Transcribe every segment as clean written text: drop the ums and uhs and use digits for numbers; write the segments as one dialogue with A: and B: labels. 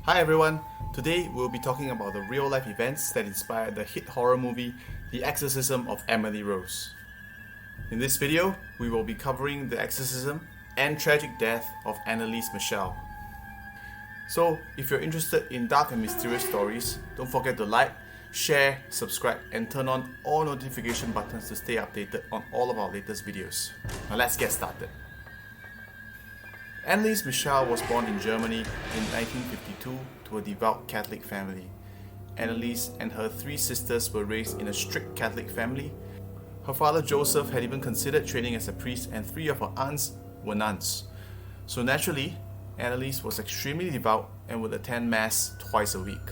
A: Hi everyone, today we'll be talking about the real-life events that inspired the hit horror movie The Exorcism of Emily Rose. In this video, we will be covering the exorcism and tragic death of Anneliese Michel. So, if you're interested in dark and mysterious stories, don't forget to like, share, subscribe and turn on all notification buttons to stay updated on all of our latest videos. Now let's get started. Anneliese Michel was born in Germany in 1952 to a devout Catholic family. Anneliese and her three sisters were raised in a strict Catholic family. Her father Joseph had even considered training as a priest, and three of her aunts were nuns. So naturally, Anneliese was extremely devout and would attend Mass twice a week.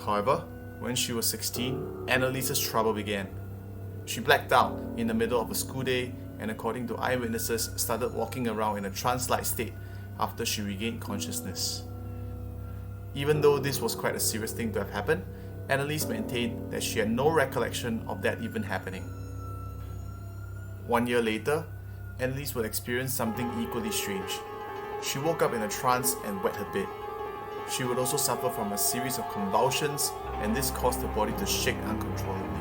A: However, when she was 16, Anneliese's trouble began. She blacked out in the middle of a school day and, according to eyewitnesses, started walking around in a trance-like state after she regained consciousness. Even though this was quite a serious thing to have happened, Anneliese maintained that she had no recollection of that even happening. 1 year later, Anneliese would experience something equally strange. She woke up in a trance and wet her bed. She would also suffer from a series of convulsions, and this caused her body to shake uncontrollably.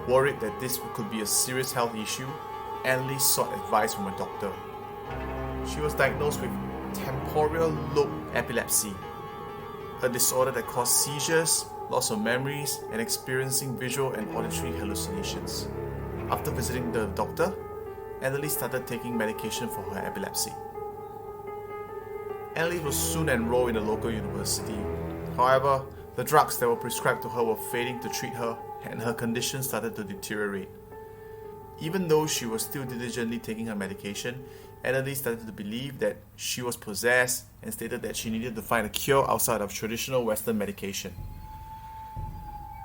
A: Worried that this could be a serious health issue, Anneliese sought advice from a doctor. She was diagnosed with temporal lobe epilepsy, a disorder that caused seizures, loss of memories, and experiencing visual and auditory hallucinations. After visiting the doctor, Anneliese started taking medication for her epilepsy. Anneliese was soon enrolled in a local university. However, the drugs that were prescribed to her were failing to treat her, and her condition started to deteriorate. Even though she was still diligently taking her medication, Anneliese started to believe that she was possessed and stated that she needed to find a cure outside of traditional Western medication.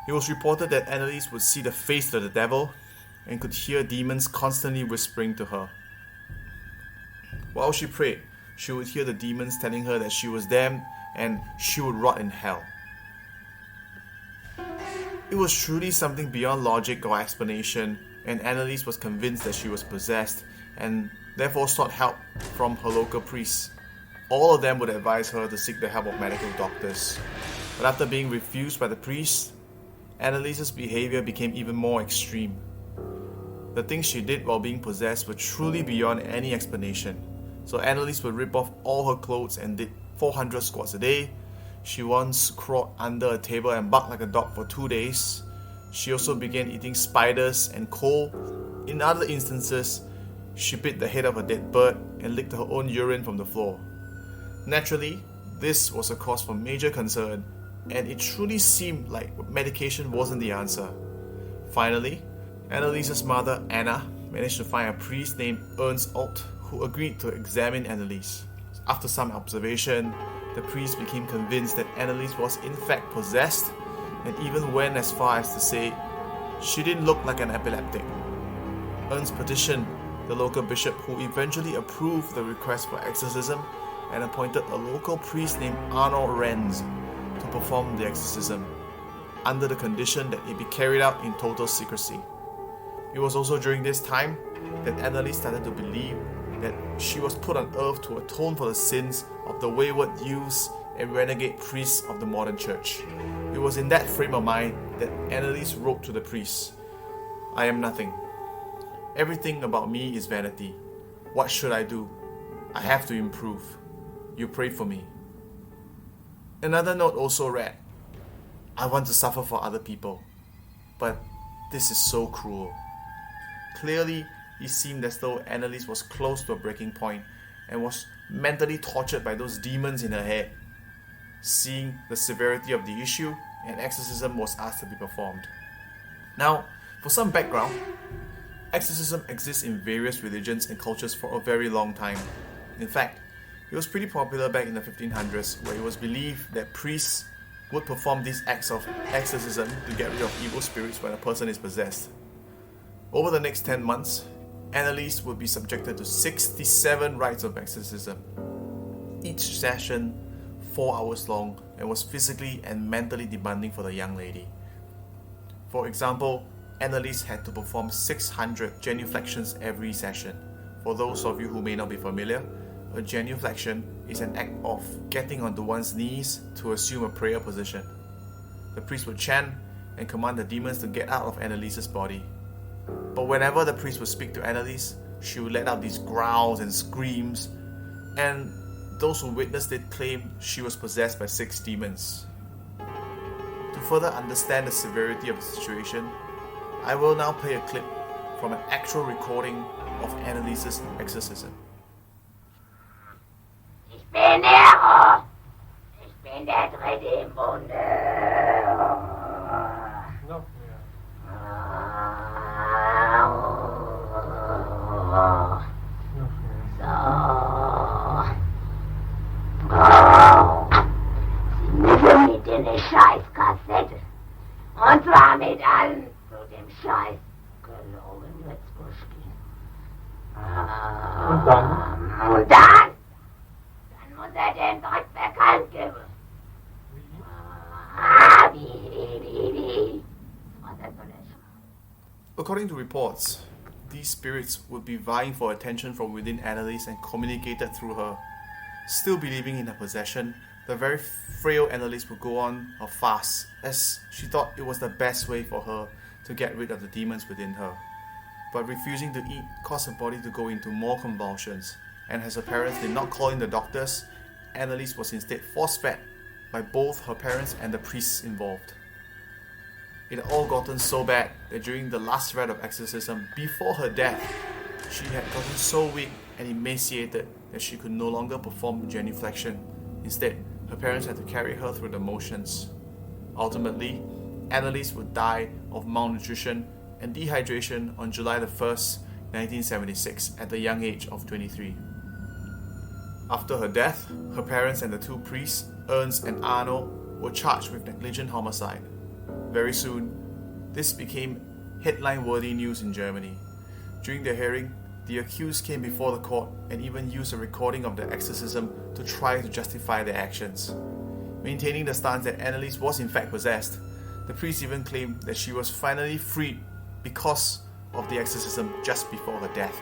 A: It was reported that Anneliese would see the face of the devil and could hear demons constantly whispering to her. While she prayed, she would hear the demons telling her that she was damned and she would rot in hell. It was truly something beyond logic or explanation, and Anneliese was convinced that she was possessed and therefore sought help from her local priests. All of them would advise her to seek the help of medical doctors. But after being refused by the priests, Anneliese's behavior became even more extreme. The things she did while being possessed were truly beyond any explanation. So Anneliese would rip off all her clothes and did 400 squats a day. She once crawled under a table and barked like a dog for 2 days. She also began eating spiders and coal. In other instances, she bit the head of a dead bird and licked her own urine from the floor. Naturally, this was a cause for major concern, and it truly seemed like medication wasn't the answer. Finally, Anneliese's mother, Anna, managed to find a priest named Ernst Alt who agreed to examine Anneliese. After some observation, the priest became convinced that Anneliese was in fact possessed, and even went as far as to say she didn't look like an epileptic. Ernst petitioned the local bishop, who eventually approved the request for exorcism and appointed a local priest named Arnold Renz to perform the exorcism, under the condition that it be carried out in total secrecy. It was also during this time that Anneliese started to believe that she was put on earth to atone for the sins of the wayward youths and renegade priests of the modern church. It was in that frame of mind that Anneliese wrote to the priest, "I am nothing. Everything about me is vanity. What should I do? I have to improve. You pray for me." Another note also read, "I want to suffer for other people, but this is so cruel." Clearly, it seemed as though Anneliese was close to a breaking point and was mentally tortured by those demons in her head. Seeing the severity of the issue, an exorcism was asked to be performed. Now, for some background, exorcism exists in various religions and cultures for a very long time. In fact, it was pretty popular back in the 1500s, where it was believed that priests would perform these acts of exorcism to get rid of evil spirits when a person is possessed. Over the next 10 months, Anneliese would be subjected to 67 rites of exorcism. Each session 4 hours long, and was physically and mentally demanding for the young lady. For example, Anneliese had to perform 600 genuflections every session. For those of you who may not be familiar, a genuflection is an act of getting onto one's knees to assume a prayer position. The priest would chant and command the demons to get out of Anneliese's body. But whenever the priest would speak to Anneliese, she would let out these growls and screams, and those who witnessed it claimed she was possessed by 6 demons. To further understand the severity of the situation, I will now play a clip from an actual recording of Anneliese's exorcism.
B: Ich bin Nero! Ich bin der dritte im Bunde!
C: Noch mehr.
B: Sie müssen mit in eine Scheißkassette. Und zwar mit allen zu dem Scheiß gelogen Witzbuschki.
C: Und dann?
B: Und dann? Dann muss den Gott bekannt geben. Wie?
A: According to reports, these spirits would be vying for attention from within Anneliese and communicated through her. Still believing in her possession, the very frail Anneliese would go on a fast, as she thought it was the best way for her to get rid of the demons within her. But refusing to eat caused her body to go into more convulsions, and as her parents did not call in the doctors, Anneliese was instead force-fed by both her parents and the priests involved. It had all gotten so bad that during the last rite of exorcism before her death, she had gotten so weak and emaciated that she could no longer perform genuflection. Instead, her parents had to carry her through the motions. Ultimately, Anneliese would die of malnutrition and dehydration on July the 1st, 1976 at the young age of 23. After her death, her parents and the 2 priests, Ernst and Arno, were charged with negligent homicide. Very soon, this became headline-worthy news in Germany. During the hearing, the accused came before the court and even used a recording of the exorcism to try to justify their actions. Maintaining the stance that Anneliese was in fact possessed, the priest even claimed that she was finally freed because of the exorcism just before her death.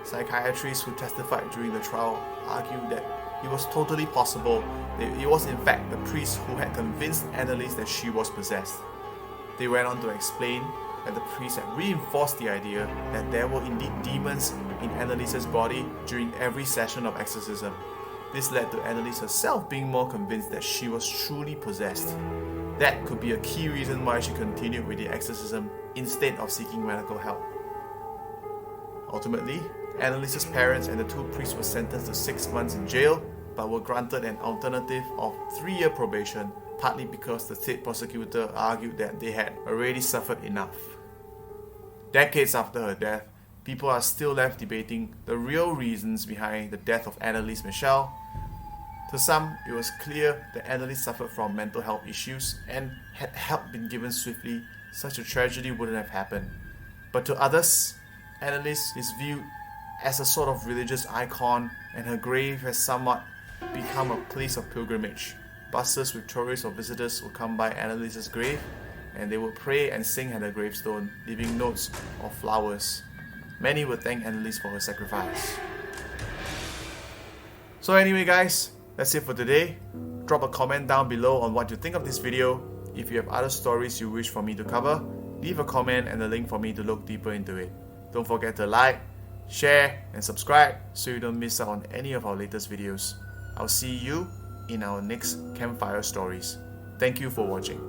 A: Psychiatrists who testified during the trial argued that it was totally possible that it was in fact the priest who had convinced Anneliese that she was possessed. They went on to explain that the priest had reinforced the idea that there were indeed demons in Anneliese's body during every session of exorcism. This led to Anneliese herself being more convinced that she was truly possessed. That could be a key reason why she continued with the exorcism instead of seeking medical help. Ultimately, Anneliese's parents and the 2 priests were sentenced to 6 months in jail, but were granted an alternative of 3-year probation, partly because the state prosecutor argued that they had already suffered enough. Decades after her death, people are still left debating the real reasons behind the death of Anneliese Michel. To some, it was clear that Anneliese suffered from mental health issues, and had help been given swiftly, such a tragedy wouldn't have happened. But to others, Anneliese is viewed as a sort of religious icon, and her grave has somewhat become a place of pilgrimage. Buses with tourists or visitors would come by Anneliese's grave, and they would pray and sing at her gravestone, leaving notes or flowers. Many would thank Anneliese for her sacrifice. So anyway guys, that's it for today. Drop a comment down below on what you think of this video. If you have other stories you wish for me to cover, leave a comment and a link for me to look deeper into it. Don't forget to like, share and subscribe so you don't miss out on any of our latest videos. I'll see you in our next campfire stories. Thank you for watching.